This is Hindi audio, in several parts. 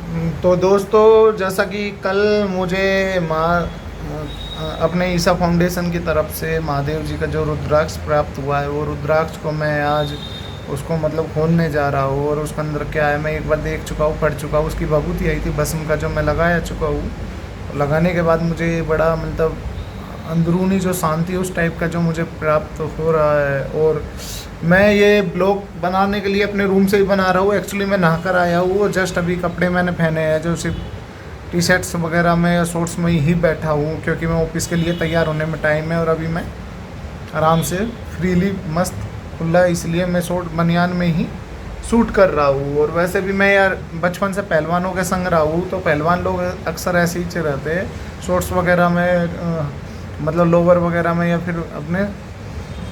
तो दोस्तों, जैसा कि कल मुझे अपने ईसा फाउंडेशन की तरफ से महादेव जी का जो रुद्राक्ष प्राप्त हुआ है, वो रुद्राक्ष को मैं आज उसको मतलब खोलने जा रहा हूँ। और उसके अंदर क्या है, मैं एक बार देख चुका हूँ, पढ़ चुका हूँ। उसकी भभूति आई थी भस्म का, जो मैं लगाया चुका हूँ। लगाने के बाद मुझे बड़ा मतलब अंदरूनी जो शांति उस टाइप का जो मुझे प्राप्त हो रहा है। और मैं ये ब्लॉग बनाने के लिए अपने रूम से ही बना रहा हूँ। एक्चुअली मैं नहा कर आया हूँ, जस्ट अभी कपड़े मैंने पहने हैं जो सिर्फ टी शर्ट्स वगैरह में या शॉर्ट्स में ही बैठा हूँ, क्योंकि मैं ऑफिस के लिए तैयार होने में टाइम है। और अभी मैं आराम से फ्रीली मस्त खुला है, इसलिए मैं शॉर्ट बनियान में ही शूट कर रहा हूँ। और वैसे भी मैं यार बचपन से पहलवानों के संग रहा हूँ, तो पहलवान लोग अक्सर ऐसे ही रहते हैं शॉर्ट्स वगैरह में, मतलब लोवर वगैरह में, या फिर अपने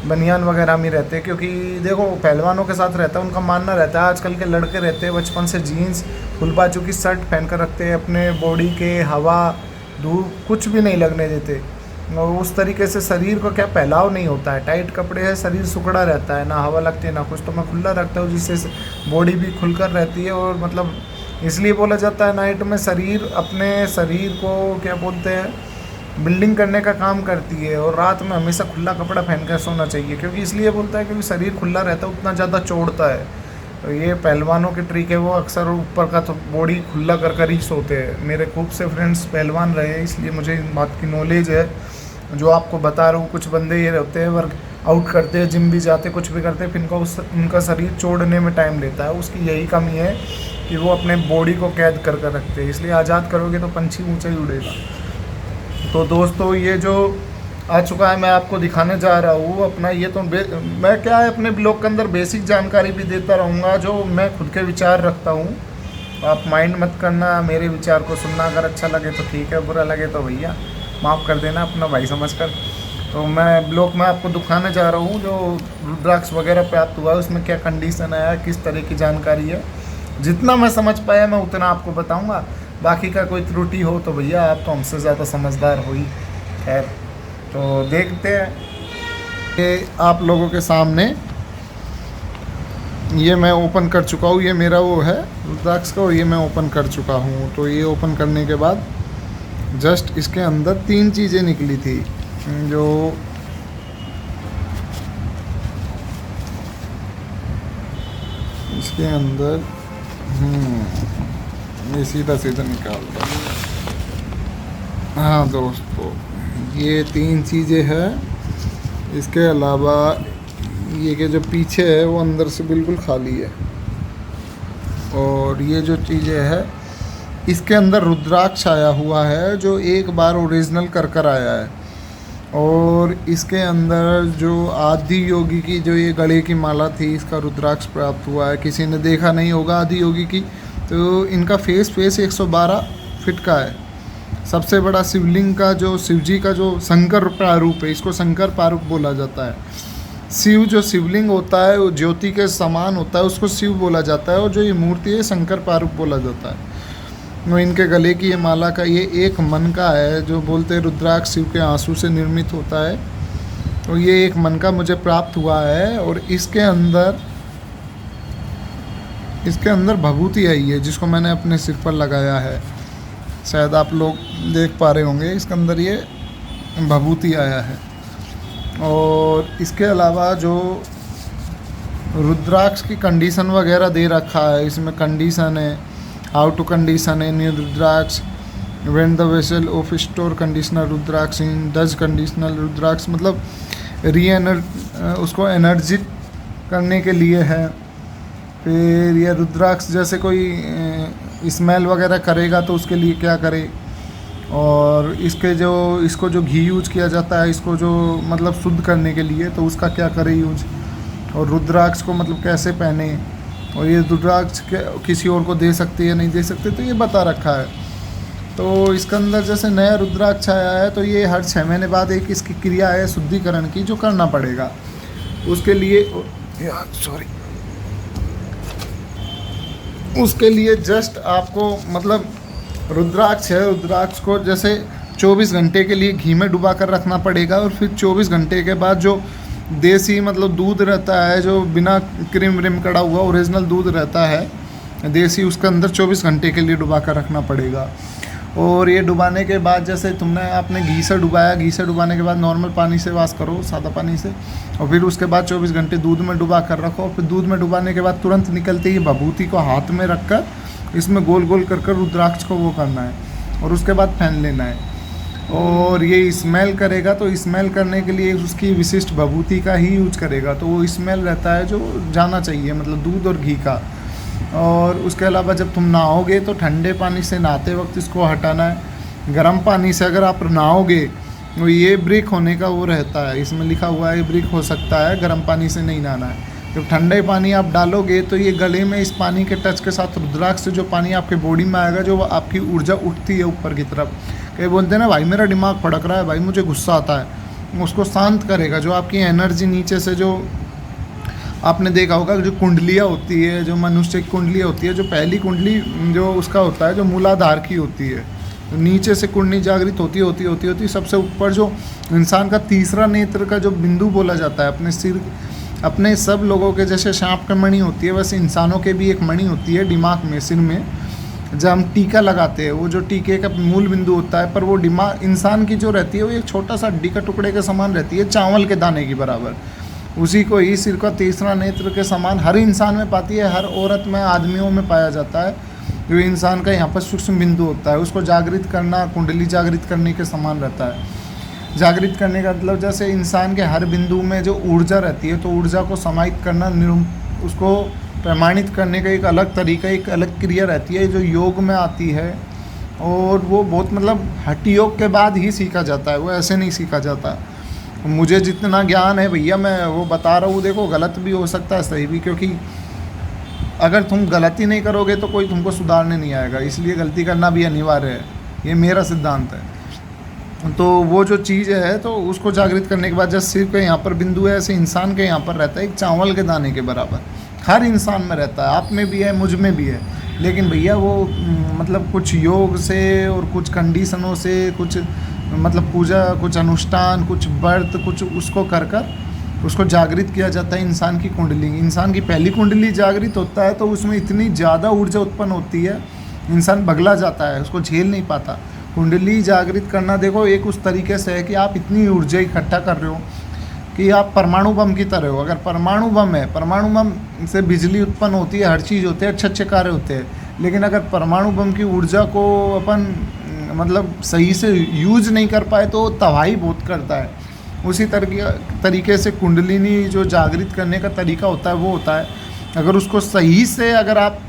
बनियान वगैरह में रहते हैं। क्योंकि देखो, पहलवानों के साथ रहता है, उनका मानना रहता है। आजकल के लड़के रहते हैं बचपन से जीन्स फुल बाजू की शर्ट पहन कर रखते हैं, अपने बॉडी के हवा धूप कुछ भी नहीं लगने देते। और उस तरीके से शरीर को क्या फैलाव नहीं होता है, टाइट कपड़े है, शरीर सुकड़ा रहता है, ना हवा लगती है ना कुछ। तो मैं खुला रखता हूँ, जिससे बॉडी भी खुलकर रहती है। और मतलब इसलिए बोला जाता है नाइट में शरीर अपने शरीर को क्या बोलते हैं, बिल्डिंग करने का काम करती है। और रात में हमेशा खुला कपड़ा पहन कर सोना चाहिए, क्योंकि इसलिए बोलता है क्योंकि शरीर खुला रहता है, उतना ज़्यादा चौड़ता है। तो ये पहलवानों की ट्रिक है, वो अक्सर ऊपर का तो बॉडी खुला कर ही सोते हैं। मेरे खूब से फ्रेंड्स पहलवान रहे हैं, इसलिए मुझे इन बात की नॉलेज है जो आपको बता रहा हूँ। कुछ बंदे ये रहते हैं, वर्क आउट करते हैं, जिम भी जाते, कुछ भी करते हैं, फिर उनका शरीर छोड़ने में टाइम लेता है। उसकी यही कमी है कि वो अपने बॉडी को कैद कर रखते हैं। इसलिए आज़ाद करोगे तो पंछी ऊँचा ही उड़ेगा। तो दोस्तों, ये जो आ चुका है मैं आपको दिखाने जा रहा हूँ अपना। ये तो मैं क्या है, अपने ब्लॉग के अंदर बेसिक जानकारी भी देता रहूँगा जो मैं खुद के विचार रखता हूँ। तो आप माइंड मत करना मेरे विचार को सुनना। अगर अच्छा लगे तो ठीक है, बुरा लगे तो भैया माफ़ कर देना अपना भाई समझकर। तो मैं ब्लॉग में आपको दिखाने जा रहा हूँ जो रुद्राक्ष वगैरह प्राप्त हुआ है, उसमें क्या कंडीशन है, किस तरह की जानकारी है। जितना मैं समझ पाया मैं उतना आपको बताऊँगा। बाकी का कोई त्रुटि हो तो भैया आप तो हमसे ज़्यादा समझदार हो ही। खैर, तो देखते हैं। ये आप लोगों के सामने ये मैं ओपन कर चुका हूँ। ये मेरा वो है रुद्राक्ष का, और ये मैं ओपन कर चुका हूँ। तो ये ओपन करने के बाद जस्ट इसके अंदर 3 चीज़ें निकली थी, जो इसके अंदर ये सीधा सीधा निकालता हूँ। हाँ दोस्तों, ये 3 चीज़ें हैं। इसके अलावा ये के जो पीछे है वो अंदर से बिल्कुल खाली है। और ये जो चीज़ें है, इसके अंदर रुद्राक्ष आया हुआ है जो एक बार ओरिजिनल कर आया है। और इसके अंदर जो आदि योगी की जो ये गले की माला थी, इसका रुद्राक्ष प्राप्त हुआ है। किसी ने देखा नहीं होगा आदि योगी की, तो इनका फेस 112 फीट का है। सबसे बड़ा शिवलिंग का जो शिव जी का जो शंकर प्रारूप है, इसको शंकर प्रारूप बोला जाता है। शिव जो शिवलिंग होता है वो ज्योति के समान होता है, उसको शिव बोला जाता है। और जो ये मूर्ति है शंकर प्रारूप बोला जाता है। वो इनके गले की ये माला का ये एक मन का है, जो बोलते हैं रुद्राक्ष शिव के आंसू से निर्मित होता है। तो ये एक मन का मुझे प्राप्त हुआ है। और इसके अंदर भभूति आई है, जिसको मैंने अपने सिर पर लगाया है। शायद आप लोग देख पा रहे होंगे, इसके अंदर ये भभूति आया है। और इसके अलावा जो रुद्राक्ष की कंडीशन वगैरह दे रखा है, इसमें कंडीशन है, हाउ टू कंडीशन है new rudraksha, when the vessel of store conditioner rudraksha in does conditional rudraksha, मतलब उसको एनर्जिक करने के लिए है। फिर ये रुद्राक्ष जैसे कोई स्मेल वगैरह करेगा तो उसके लिए क्या करे। और इसको जो घी यूज किया जाता है, इसको जो मतलब शुद्ध करने के लिए, तो उसका क्या करे यूज। और रुद्राक्ष को मतलब कैसे पहने, और ये रुद्राक्ष किसी और को दे सकते या नहीं दे सकते, तो ये बता रखा है। तो इसके अंदर जैसे नया रुद्राक्ष आया है, तो ये हर 6 महीने बाद एक इसकी क्रिया है शुद्धिकरण की, जो करना पड़ेगा उसके लिए। उसके लिए जस्ट आपको मतलब रुद्राक्ष है, रुद्राक्ष को जैसे 24 घंटे के लिए घी में डुबा कर रखना पड़ेगा। और फिर 24 घंटे के बाद जो देसी मतलब दूध रहता है, जो बिना क्रीम व्रीम कड़ा हुआ ओरिजिनल दूध रहता है, देसी उसके अंदर 24 घंटे के लिए डुबा कर रखना पड़ेगा। और ये डुबाने के बाद जैसे आपने घी से डुबाया, घी से डुबाने के बाद नॉर्मल पानी से वॉश करो, सादा पानी से, और फिर उसके बाद 24 घंटे दूध में डुबा कर रखो। फिर दूध में डुबाने के बाद तुरंत निकलते ही भभूति को हाथ में रख कर इसमें गोल गोल कर रुद्राक्ष को वो करना है और उसके बाद फेन लेना है। और ये स्मेल करेगा तो स्मेल करने के लिए उसकी विशिष्ट भभूति का ही यूज करेगा, तो वो स्मेल रहता है जो जाना चाहिए, मतलब दूध और घी का। और उसके अलावा जब तुम नहाओगे तो ठंडे पानी से नहाते वक्त इसको हटाना है। गर्म पानी से अगर आप नहाओगे तो ये ब्रेक होने का वो रहता है, इसमें लिखा हुआ है ब्रेक हो सकता है, गर्म पानी से नहीं नहाना है। जब ठंडे पानी आप डालोगे तो ये गले में इस पानी के टच के साथ रुद्राक्ष से जो पानी आपके बॉडी में आएगा, जो आपकी ऊर्जा उठती है ऊपर की तरफ, कई बोलते हैं ना भाई मेरा दिमाग फड़क रहा है, भाई मुझे गुस्सा आता है, उसको शांत करेगा। जो आपकी एनर्जी नीचे से, जो आपने देखा होगा जो कुंडलियाँ होती है, जो मनुष्य की कुंडलियाँ होती है, जो पहली कुंडली जो उसका होता है जो मूलाधार की होती है, तो नीचे से कुंडली जागृत होती सबसे ऊपर जो इंसान का तीसरा नेत्र का जो बिंदु बोला जाता है, अपने सिर, अपने सब लोगों के जैसे सांप की मणि होती है वैसे इंसानों के भी एक मणि होती है दिमाग में, सिर में, जब हम टीका लगाते हैं वो जो टीके का मूल बिंदु होता है, पर वो दिमाग इंसान की जो रहती है वो एक छोटा सा हड्डी का टुकड़े के समान रहती है, चावल के दाने की बराबर। उसी को ही सिर का तीसरा नेत्र के समान हर इंसान में पाती है, हर औरत में, आदमियों में पाया जाता है। जो इंसान का यहाँ पर सूक्ष्म बिंदु होता है उसको जागृत करना कुंडली जागृत करने के समान रहता है। जागृत करने का मतलब जैसे इंसान के हर बिंदु में जो ऊर्जा रहती है, तो ऊर्जा को समाहित करना, उसको प्रमाणित करने का एक अलग तरीका, एक अलग क्रिया रहती है जो योग में आती है। और वो बहुत मतलब हठ योग के बाद ही सीखा जाता है, वो ऐसे नहीं सीखा जाता। मुझे जितना ज्ञान है भैया मैं वो बता रहा हूँ, देखो गलत भी हो सकता है सही भी, क्योंकि अगर तुम गलती नहीं करोगे तो कोई तुमको सुधारने नहीं आएगा, इसलिए गलती करना भी अनिवार्य है, ये मेरा सिद्धांत है। तो वो जो चीज़ है तो उसको जागृत करने के बाद जैसे सिर के यहाँ पर बिंदु है, ऐसे इंसान के यहाँ पर रहता है एक चावल के दाने के बराबर, हर इंसान में रहता है, आप में भी है, मुझ में भी है। लेकिन भैया वो मतलब कुछ योग से और कुछ कंडीशनों से, कुछ मतलब पूजा, कुछ अनुष्ठान, कुछ व्रत, कुछ उसको कर उसको जागृत किया जाता है इंसान की कुंडली। इंसान की पहली कुंडली जागृत होता है तो उसमें इतनी ज़्यादा ऊर्जा उत्पन्न होती है, इंसान बगला जाता है, उसको झेल नहीं पाता। कुंडली जागृत करना देखो एक उस तरीके से है कि आप इतनी ऊर्जा इकट्ठा कर रहे हो कि आप परमाणु बम की तरह हो। अगर परमाणु बम है, परमाणु बम से बिजली उत्पन्न होती है, हर चीज़ होती है, अच्छे अच्छे कार्य होते हैं, लेकिन अगर परमाणु बम की ऊर्जा को अपन मतलब सही से यूज नहीं कर पाए तो तबाही बहुत करता है। उसी तरीके से कुंडलिनी जो जागृत करने का तरीका होता है वो होता है, अगर उसको सही से, अगर आप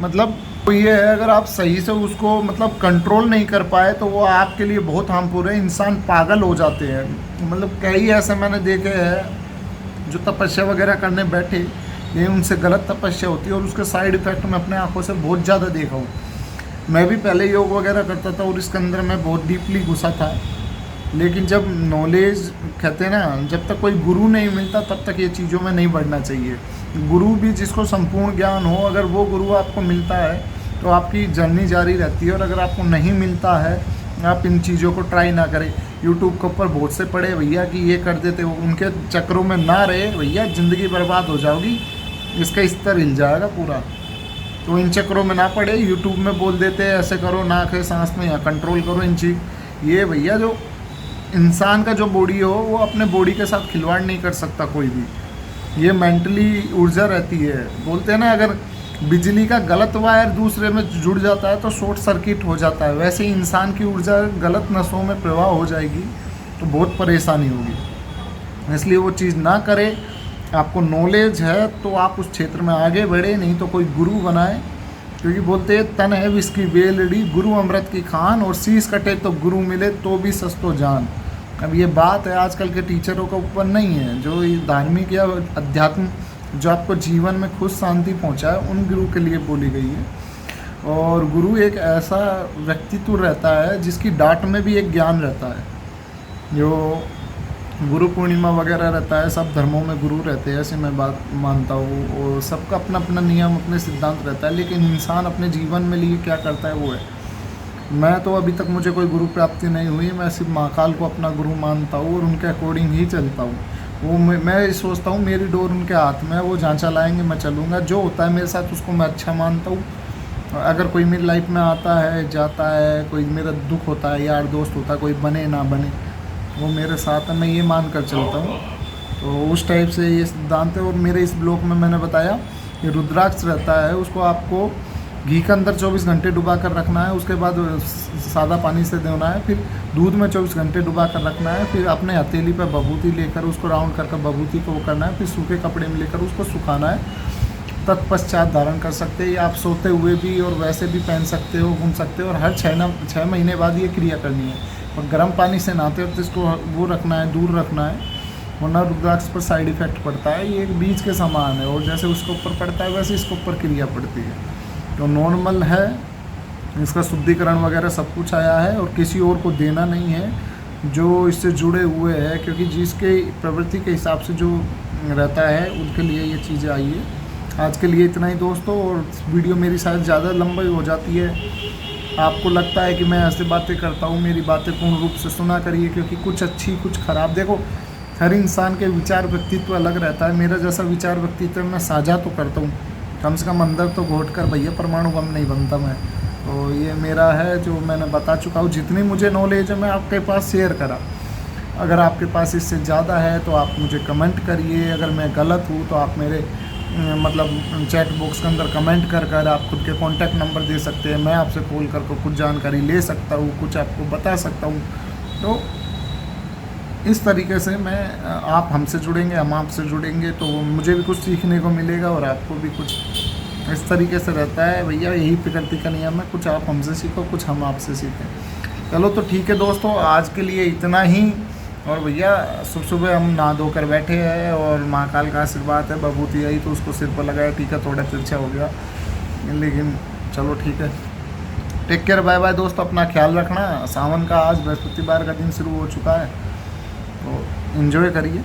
मतलब तो ये है, अगर आप सही से उसको मतलब कंट्रोल नहीं कर पाए तो वो आपके लिए बहुत हार्मफुल है, इंसान पागल हो जाते हैं। मतलब कई ऐसे मैंने देखे हैं जो तपस्या वगैरह करने बैठे, लेकिन उनसे गलत तपस्या होती है और उसके साइड इफ़ेक्ट मैं अपने आंखों से बहुत ज़्यादा देखा हूँ। मैं भी पहले योग वगैरह करता था और इसके अंदर मैं बहुत डीपली घुसा था, लेकिन जब नॉलेज कहते हैं ना, जब तक कोई गुरु नहीं मिलता तब तक ये चीज़ों में नहीं बढ़ना चाहिए। गुरु भी जिसको संपूर्ण ज्ञान हो, अगर वो गुरु आपको मिलता है तो आपकी जर्नी जारी रहती है, और अगर आपको नहीं मिलता है आप इन चीज़ों को ट्राई ना करें। यूट्यूब के ऊपर बहुत से पड़े भैया कि ये कर देते, वो उनके चक्रों में ना रहे भैया, ज़िंदगी बर्बाद हो जाओगी, इसका स्तर हिल जाएगा पूरा। तो इन चक्रों में ना पड़े, यूट्यूब में बोल देते हैं ऐसे करो, नाक है सांस में यहाँ कंट्रोल करो, इन चीज़ ये भैया जो इंसान का जो बॉडी हो वो अपने बॉडी के साथ खिलवाड़ नहीं कर सकता कोई भी। ये मेंटली ऊर्जा रहती है, बोलते हैं ना अगर बिजली का गलत वायर दूसरे में जुड़ जाता है तो शॉर्ट सर्किट हो जाता है, वैसे ही इंसान की ऊर्जा गलत नसों में प्रवाह हो जाएगी तो बहुत परेशानी होगी। इसलिए वो चीज़ ना करें। आपको नॉलेज है तो आप उस क्षेत्र में आगे बढ़े, नहीं तो कोई गुरु बनाए, क्योंकि बोलते हैं तन है विष की बेलड़ी, गुरु अमृत की खान, और शीश कटे तो गुरु मिले तो भी सस्तो जान। अब ये बात है आजकल के टीचरों के ऊपर नहीं है, जो ये धार्मिक या अध्यात्म जो आपको जीवन में खुद शांति पहुंचाए उन गुरु के लिए बोली गई है। और गुरु एक ऐसा व्यक्तित्व रहता है जिसकी डांट में भी एक ज्ञान रहता है। जो गुरु पूर्णिमा वगैरह रहता है, सब धर्मों में गुरु रहते हैं, ऐसे मैं बात मानता हूँ, और सबका अपना अपना नियम, अपने सिद्धांत रहता है, लेकिन इंसान अपने जीवन में लिए क्या करता है वो है। मैं तो अभी तक मुझे कोई गुरु प्राप्ति नहीं हुई, मैं सिर्फ महाकाल को अपना गुरु मानता हूँ और उनके अकॉर्डिंग ही चलता हूँ। वो मैं ये सोचता हूँ मेरी डोर उनके हाथ में है, वो जहाँ चलाएँगे मैं चलूँगा। जो होता है मेरे साथ उसको मैं अच्छा मानता हूँ। अगर कोई मेरी लाइफ में आता है जाता है, कोई मेरा दुख होता है, यार दोस्त होता है, कोई बने ना बने, वो मेरे साथ है, मैं ये मान कर चलता हूँ। तो उस टाइप से ये सिद्धांत है। और मेरे इस ब्लॉग में मैंने बताया कि रुद्राक्ष रहता है, उसको आपको घी के अंदर 24 घंटे डुबा कर रखना है, उसके बाद सादा पानी से धोना है, फिर दूध में 24 घंटे डुबा कर रखना है, फिर अपने हथेली पर बभूति लेकर उसको राउंड करके बभूति को वो करना है, फिर सूखे कपड़े में लेकर उसको सुखाना है। तत्पश्चात धारण कर सकते हैं। या आप सोते हुए भी और वैसे भी पहन सकते हो, घूम सकते हो। और हर 6 महीने बाद ये क्रिया करनी है। और गर्म पानी से नहाते हो तो इसको वो रखना है, दूर रखना है, वरना रुद्राक्ष पर साइड इफ़ेक्ट पड़ता है। ये एक बीज के समान है, और जैसे उसके ऊपर पड़ता है वैसे इसके ऊपर क्रिया पड़ती है। तो नॉर्मल है, इसका शुद्धिकरण वगैरह सब कुछ आया है, और किसी और को देना नहीं है जो इससे जुड़े हुए हैं, क्योंकि जिसके प्रवृत्ति के हिसाब से जो रहता है उनके लिए ये चीज़ें आई है। आज के लिए इतना ही दोस्तों। और वीडियो मेरी शायद ज़्यादा लंबी हो जाती है, आपको लगता है कि मैं ऐसे बातें करता हूँ, मेरी बातें पूर्ण रूप से सुना करिए, क्योंकि कुछ अच्छी कुछ ख़राब। देखो, हर इंसान के विचार व्यक्तित्व अलग रहता है। मेरा जैसा विचार व्यक्तित्व मैं साझा तो करता हूँ, कम से कम अंदर तो घोट कर भैया परमाणु बम नहीं बनता मैं। तो ये मेरा है जो मैंने बता चुका हूँ। जितनी मुझे नॉलेज है मैं आपके पास शेयर करा। अगर आपके पास इससे ज़्यादा है तो आप मुझे कमेंट करिए। अगर मैं गलत हूँ तो आप मेरे मतलब चैट बॉक्स के अंदर कमेंट कर आप खुद के कॉन्टैक्ट नंबर दे सकते हैं। मैं आपसे कॉल करके कुछ जानकारी ले सकता हूँ, कुछ आपको बता सकता हूँ। तो इस तरीके से मैं आप हमसे जुड़ेंगे, हम आपसे जुड़ेंगे, तो मुझे भी कुछ सीखने को मिलेगा और आपको भी कुछ। इस तरीके से रहता है भैया, यही प्रकृति का नियम है। कुछ आप हमसे सीखो, कुछ हम आपसे सीखें। चलो तो ठीक है दोस्तों, आज के लिए इतना ही। और भैया सुबह सुबह हम नहा धोकर बैठे हैं, और महाकाल का आशीर्वाद है, बभूति आई तो उसको सिर पर लगाया, टीका थोड़ा तिरछा हो गया, लेकिन चलो ठीक है। टेक केयर, बाय बाय दोस्त, अपना ख्याल रखना। सावन का आज बृहस्पतिवार का दिन शुरू हो चुका है, तो एंजॉय करिए।